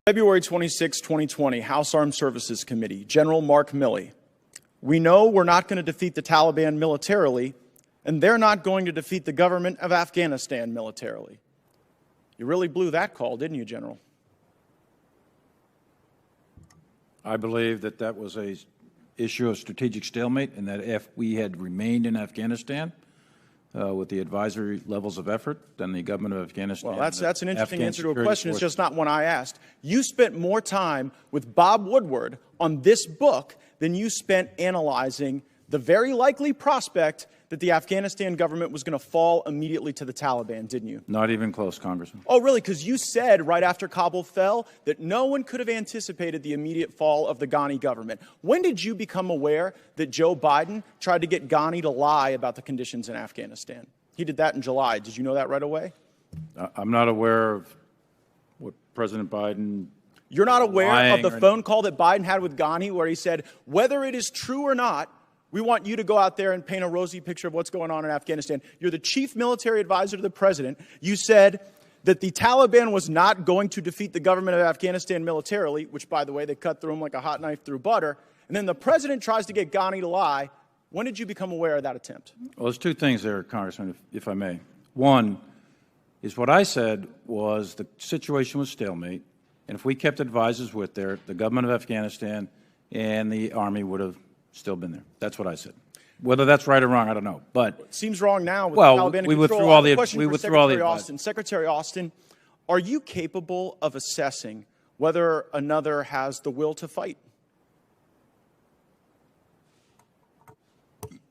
February 26, 2020, House Armed Services Committee, General Mark Milley. We know we're not going to defeat the Taliban militarily, and they're not going to defeat the government of Afghanistan militarily. You really blew that call, didn't you, General? I believe that that was an issue of strategic stalemate, and that if we had remained in Afghanistan with the advisory levels of effort, then the government of Afghanistan... Well, that's an interesting answer to a question. It's just not one I asked. You spent more time with Bob Woodward on this book than you spent analyzing the very likely prospect that the Afghanistan government was going to fall immediately to the Taliban, didn't you? Not even close, Congressman. Oh, really? Because you said right after Kabul fell that no one could have anticipated the immediate fall of the Ghani government. When did you become aware that Joe Biden tried to get Ghani to lie about the conditions in Afghanistan? He did that in July. Did you know that right away? I'm not aware of what President Biden... You're not aware of the phone call that Biden had with Ghani where he said, whether it is true or not, we want you to go out there and paint a rosy picture of what's going on in Afghanistan. You're the chief military advisor to the president. You said that the Taliban was not going to defeat the government of Afghanistan militarily, which, by the way, they cut through them like a hot knife through butter. And then the president tries to get Ghani to lie. When did you become aware of that attempt? Well, there's two things there, Congressman, if I may. One is what I said was the situation was stalemate, and if we kept advisors with there, the government of Afghanistan and the Army would have still been there. That's what I said. Whether that's right or wrong, I don't know. But it seems wrong now with well, the Taliban in we control. withdrew all the Secretary Austin. Secretary Austin, are you capable of assessing whether another has the will to fight?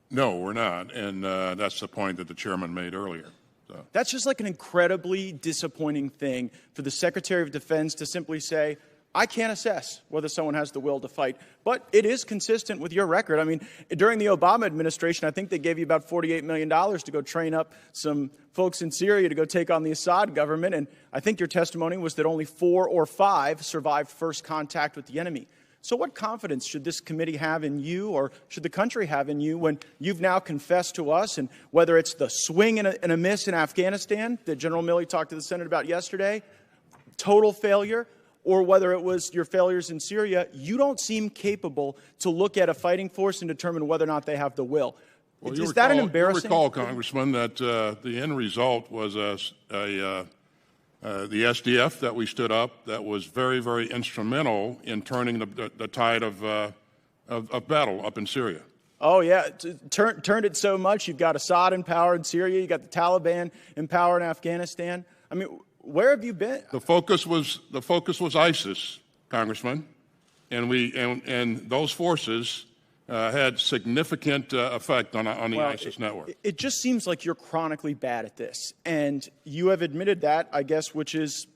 No, we're not, and that's the point that the chairman made earlier. So. That's just like an incredibly disappointing thing for the Secretary of Defense to simply say, I can't assess whether someone has the will to fight, but it is consistent with your record. I mean, during the Obama administration, I think they gave you about $48 million to go train up some folks in Syria to go take on the Assad government, and I think your testimony was that only 4 or 5 survived first contact with the enemy. So what confidence should this committee have in you, or should the country have in you, when you've now confessed to us, and whether it's the swing and a miss in Afghanistan that General Milley talked to the Senate about yesterday, total failure, or whether it was your failures in Syria, you don't seem capable to look at a fighting force and determine whether or not they have the will. Well, is that an embarrassing? You recall, Congressman, that the end result was the SDF that we stood up that was very, very instrumental in turning the tide of battle up in Syria. Oh, yeah. Turned it so much. You've got Assad in power in Syria. You've got the Taliban in power in Afghanistan. I mean, where have you been? The focus was ISIS, Congressman, and those forces had significant effect on the ISIS network. It just seems like you're chronically bad at this, and you have admitted that, I guess, which is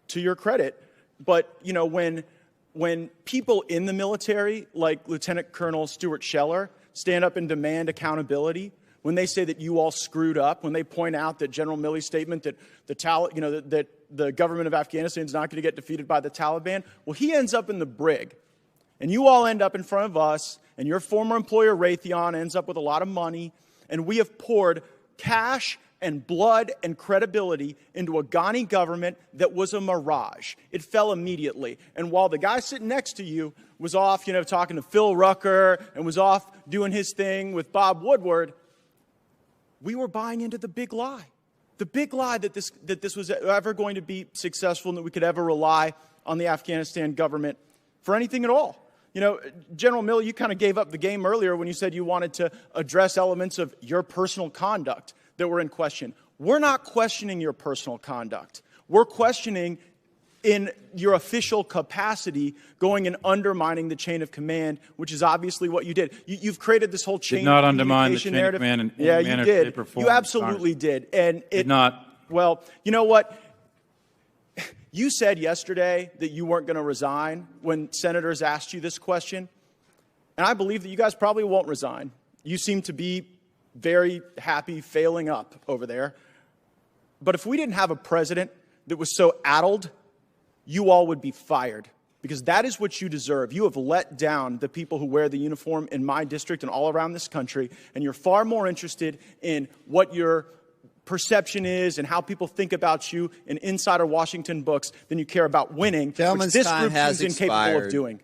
to your credit. But you know, when people in the military, like Lieutenant Colonel Stuart Scheller, stand up and demand accountability, when they say that you all screwed up, when they point out that General Milley's statement that that the government of Afghanistan is not going to get defeated by the Taliban, well, he ends up in the brig, and you all end up in front of us. And your former employer, Raytheon, ends up with a lot of money, and we have poured cash and blood and credibility into a Ghani government that was a mirage. It fell immediately. And while the guy sitting next to you was off, talking to Phil Rucker and was off doing his thing with Bob Woodward, we were buying into the big lie. The big lie that this was ever going to be successful and that we could ever rely on the Afghanistan government for anything at all. General Milley, you kind of gave up the game earlier when you said you wanted to address elements of your personal conduct that were in question. We're not questioning your personal conduct. We're questioning in your official capacity going and undermining the chain of command, which is obviously what you did. You've created this whole chain of communication narrative. Did not undermine the chain of command in yeah, any manner, you did. shape, or form. You absolutely did. And it did not. Well, you know what? You said yesterday that you weren't going to resign when senators asked you this question. And I believe that you guys probably won't resign. You seem to be very happy failing up over there. But if we didn't have a president that was so addled, you all would be fired. Because that is what you deserve. You have let down the people who wear the uniform in my district and all around this country. And you're far more interested in what your perception is and how people think about you in insider Washington books than you care about winning, Gentleman's which this time group has seems incapable of expired. doing.